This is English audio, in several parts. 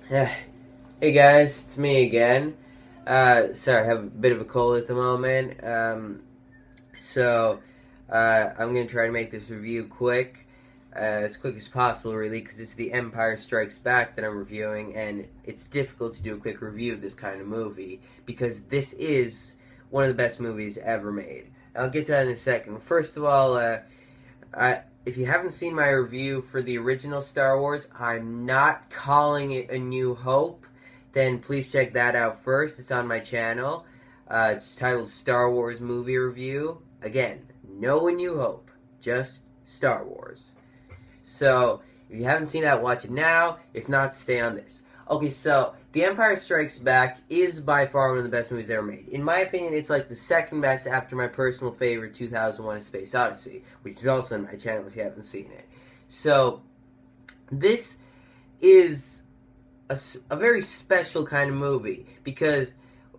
Hey guys, it's me again. Sorry, I have a bit of a cold at the moment. I'm going to try to make this review as quick as possible, really, because it's The Empire Strikes Back that I'm reviewing, and it's difficult to do a quick review of this kind of movie because this is one of the best movies ever made. I'll get to that in a second. First of all, if you haven't seen my review for the original Star Wars, I'm not calling it A New Hope. Then please check that out first. It's on my channel. It's titled Star Wars Movie Review. Again, no A New Hope, just Star Wars. So, if you haven't seen that, watch it now. If not, stay on this. Okay, so The Empire Strikes Back is by far one of the best movies ever made. In my opinion, it's like the second best after my personal favorite, 2001: A Space Odyssey, which is also on my channel if you haven't seen it. So, this is a very special kind of movie because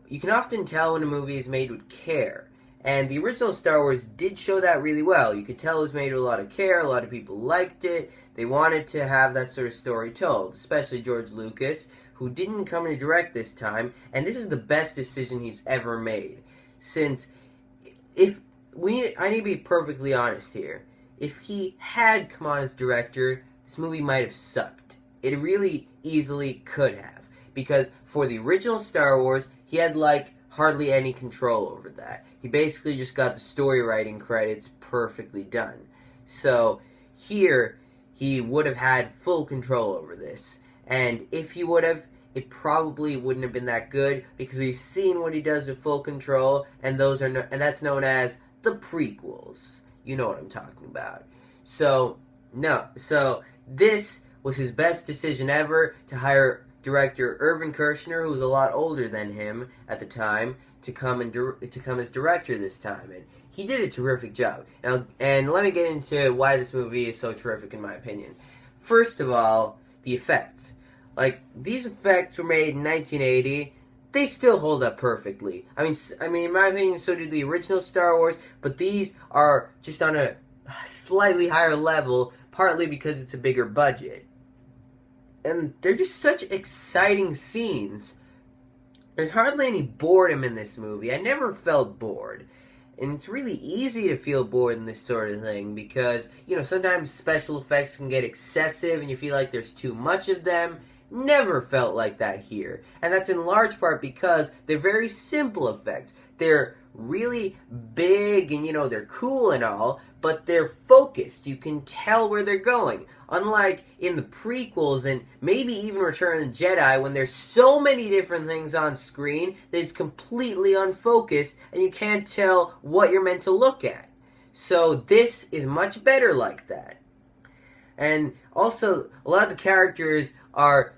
you can often tell when a movie is made with care. And the original Star Wars did show that really well. You could tell it was made with a lot of care. A lot of people liked it. They wanted to have that sort of story told, especially George Lucas, who didn't come to direct this time. And this is the best decision he's ever made. Since, I need to be perfectly honest here. If he had come on as director, this movie might have sucked. It really easily could have. Because for the original Star Wars, he had hardly any control over that. He basically just got the story writing credits perfectly done. So here, he would have had full control over this. And if he would have, it probably wouldn't have been that good because we've seen what he does with full control, and that's known as the prequels. You know what I'm talking about. So this was his best decision ever to hire director Irvin Kershner, who was a lot older than him at the time, to come as director this time, and he did a terrific job. And let me get into why this movie is so terrific in my opinion. First of all, the effects. These effects were made in 1980. They still hold up perfectly. I mean, in my opinion, so did the original Star Wars, but these are just on a slightly higher level, partly because it's a bigger budget. And they're just such exciting scenes. There's hardly any boredom in this movie. I never felt bored. And it's really easy to feel bored in this sort of thing because, sometimes special effects can get excessive and you feel like there's too much of them. Never felt like that here. And that's in large part because they're very simple effects. They're really big and, they're cool and all, but they're focused. You can tell where they're going. Unlike in the prequels and maybe even Return of the Jedi, when there's so many different things on screen that it's completely unfocused and you can't tell what you're meant to look at. So this is much better like that. And also, a lot of the characters are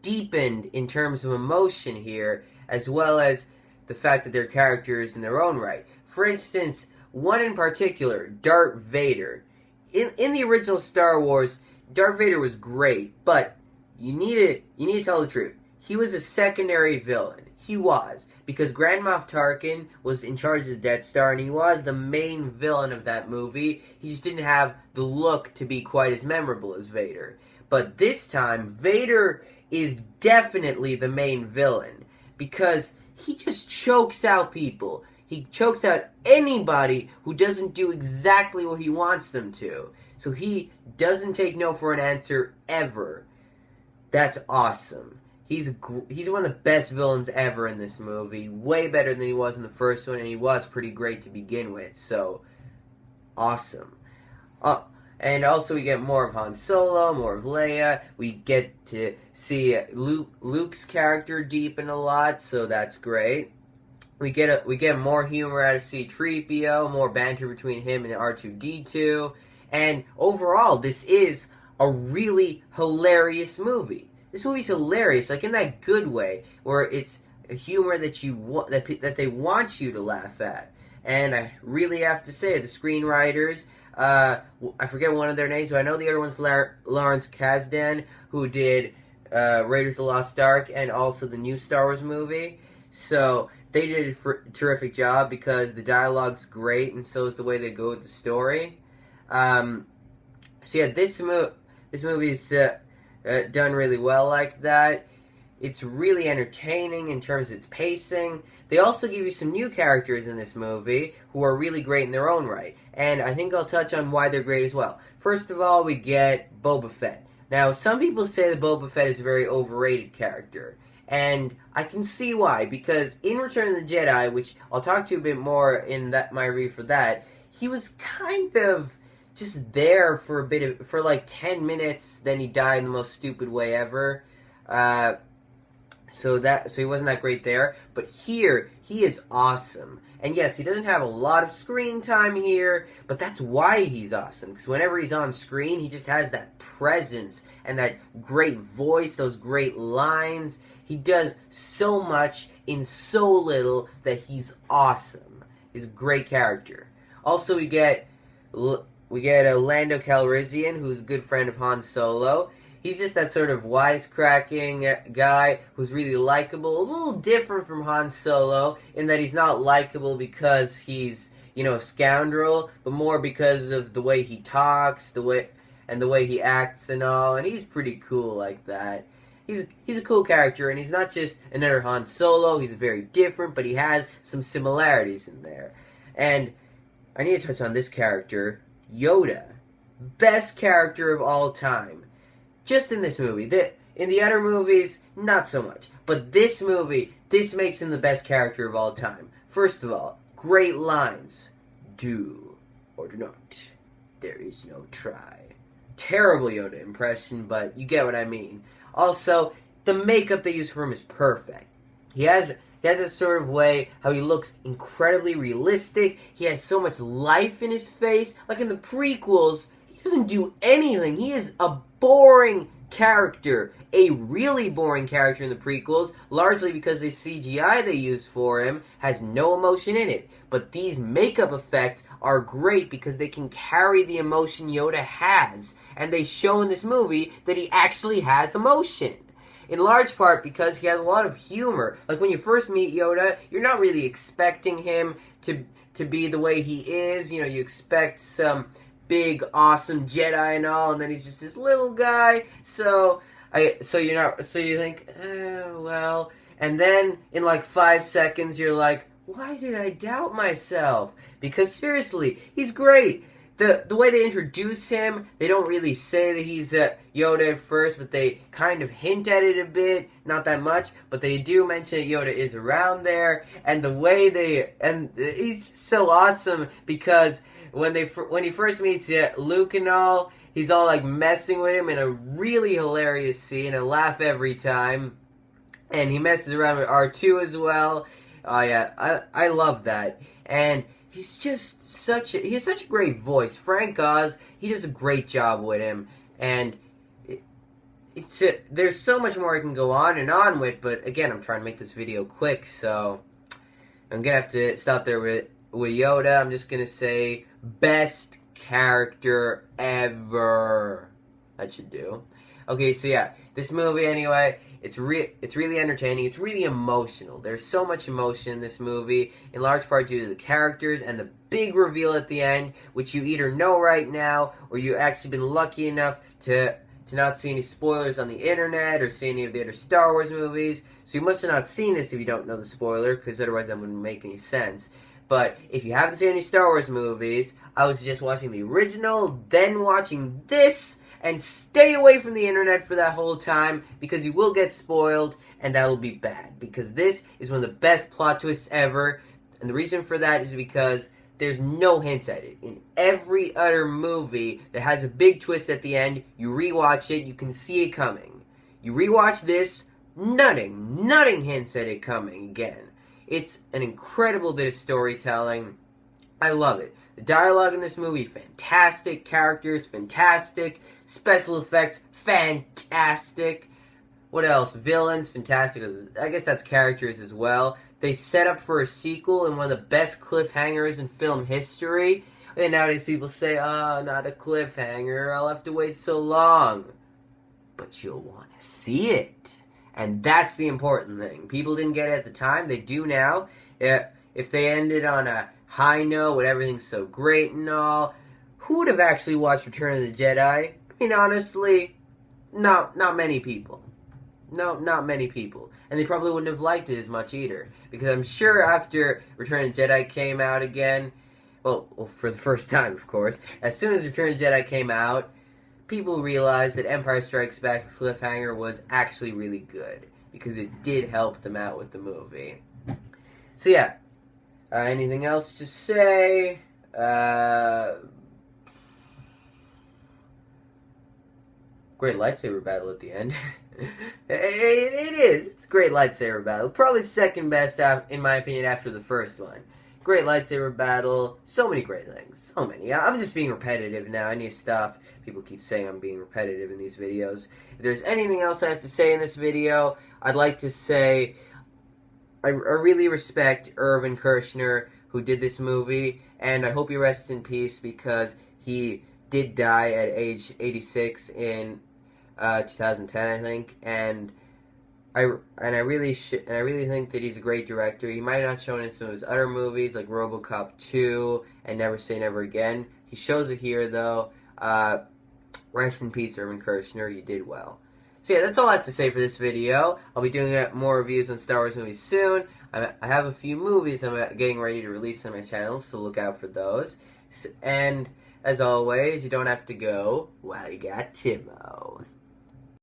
deepened in terms of emotion here, as well as the fact that they're characters in their own right. For instance, one in particular, Darth Vader. In the original Star Wars, Darth Vader was great, but you need to tell the truth. He was a secondary villain. He was, because Grand Moff Tarkin was in charge of the Death Star, and he was the main villain of that movie. He just didn't have the look to be quite as memorable as Vader. But this time, Vader is definitely the main villain, because he just chokes out people. He chokes out anybody who doesn't do exactly what he wants them to. So he doesn't take no for an answer ever. That's awesome. He's one of the best villains ever in this movie. Way better than he was in the first one, and he was pretty great to begin with. So, awesome. And also we get more of Han Solo, more of Leia. We get to see Luke's character deepen a lot, so that's great. We get more humor out of C-3PO, more banter between him and R2-D2, and overall, this is a really hilarious movie. This movie's hilarious, in that good way, where it's a humor that they want you to laugh at. And I really have to say, the screenwriters, I forget one of their names, but I know the other one's Lawrence Kasdan, who did Raiders of the Lost Ark and also the new Star Wars movie. So they did a terrific job because the dialogue's great, and so is the way they go with the story. This movie's done really well like that. it's really entertaining in terms of its pacing. They also give you some new characters in this movie who are really great in their own right. And I think I'll touch on why they're great as well. First of all, we get Boba Fett. Now, some people say that Boba Fett is a very overrated character. And I can see why, because in Return of the Jedi, which I'll talk to you a bit more in my review for that, he was kind of just there for like 10 minutes, then he died in the most stupid way ever. So he wasn't that great there. But here, he is awesome. And yes, he doesn't have a lot of screen time here, but that's why he's awesome. Because whenever he's on screen, he just has that presence and that great voice, those great lines. He does so much in so little that he's awesome. He's a great character. Also, we get Lando Calrissian, who's a good friend of Han Solo. He's just that sort of wisecracking guy who's really likable. A little different from Han Solo in that he's not likable because he's, a scoundrel, but more because of the way he talks, the way he acts and all. And he's pretty cool like that. He's a cool character, and he's not just another Han Solo. He's very different, but he has some similarities in there. And I need to touch on this character, Yoda. Best character of all time. Just in this movie. In the other movies, not so much. But this movie, this makes him the best character of all time. First of all, great lines. Do or do not. There is no try. Terrible Yoda impression, but you get what I mean. Also, the makeup they use for him is perfect. He has that sort of way how he looks incredibly realistic. He has so much life in his face. Like in the prequels, he doesn't do anything. He is a boring character. A really boring character in the prequels, largely because the CGI they use for him has no emotion in it. But these makeup effects are great because they can carry the emotion Yoda has. And they show in this movie that he actually has emotion. In large part because he has a lot of humor. Like when you first meet Yoda, you're not really expecting him to be the way he is. You expect some big, awesome Jedi and all, and then he's just this little guy. So you think, well, and then in like 5 seconds you're like, why did I doubt myself? Because seriously, he's great. The way they introduce him, they don't really say that he's Yoda at first, but they kind of hint at it a bit, not that much, but they do mention that Yoda is around there, and the way he's so awesome because when he first meets Luke and all, he's all like messing with him in a really hilarious scene. I laugh every time, and he messes around with R2 as well. Oh yeah, I love that, and he's just he has such a great voice. Frank Oz, he does a great job with him, and there's so much more I can go on and on with, but again, I'm trying to make this video quick, so I'm gonna have to stop there with Yoda. I'm just gonna say best character ever. That should do. Okay, so yeah, this movie anyway, it's really entertaining. It's really emotional. There's so much emotion in this movie, in large part due to the characters and the big reveal at the end, which you either know right now or you've actually been lucky enough to not see any spoilers on the internet or see any of the other Star Wars movies. So you must have not seen this if you don't know the spoiler, because otherwise that wouldn't make any sense. But if you haven't seen any Star Wars movies, I was just watching the original, then watching this, and stay away from the internet for that whole time, because you will get spoiled, and that'll be bad. Because this is one of the best plot twists ever, and the reason for that is because there's no hints at it. In every other movie that has a big twist at the end, you rewatch it, you can see it coming. You rewatch this, nothing hints at it coming again. It's an incredible bit of storytelling. I love it. The dialogue in this movie, fantastic. Characters, fantastic. Special effects, fantastic. What else? Villains, fantastic. I guess that's characters as well. They set up for a sequel in one of the best cliffhangers in film history. And nowadays people say, oh, not a cliffhanger. I'll have to wait so long. But you'll want to see it. And that's the important thing. People didn't get it at the time. They do now. If they ended on a high note with everything's so great and all, who would have actually watched Return of the Jedi? I mean, honestly, not many people. No, not many people. And they probably wouldn't have liked it as much either. Because I'm sure after Return of the Jedi came out again, well, for the first time, of course, as soon as Return of the Jedi came out, people realized that Empire Strikes Back's cliffhanger was actually really good. Because it did help them out with the movie. So yeah, anything else to say? Great lightsaber battle at the end. it is. It's a great lightsaber battle. Probably second best, in my opinion, after the first one. Great lightsaber battle. So many great things. So many. I'm just being repetitive now. I need to stop. People keep saying I'm being repetitive in these videos. If there's anything else I have to say in this video, I'd like to say I really respect Irvin Kershner, who did this movie, and I hope he rests in peace because he did die at age 86 in 2010, I think, and I really think that he's a great director. He might not have shown in some of his other movies like RoboCop 2 and Never Say Never Again. He shows it here though. Rest in peace, Irvin Kershner. You did well. So yeah, that's all I have to say for this video. I'll be doing more reviews on Star Wars movies soon. I have a few movies I'm getting ready to release on my channel, so look out for those. And as always, you don't have to go while you got Timo.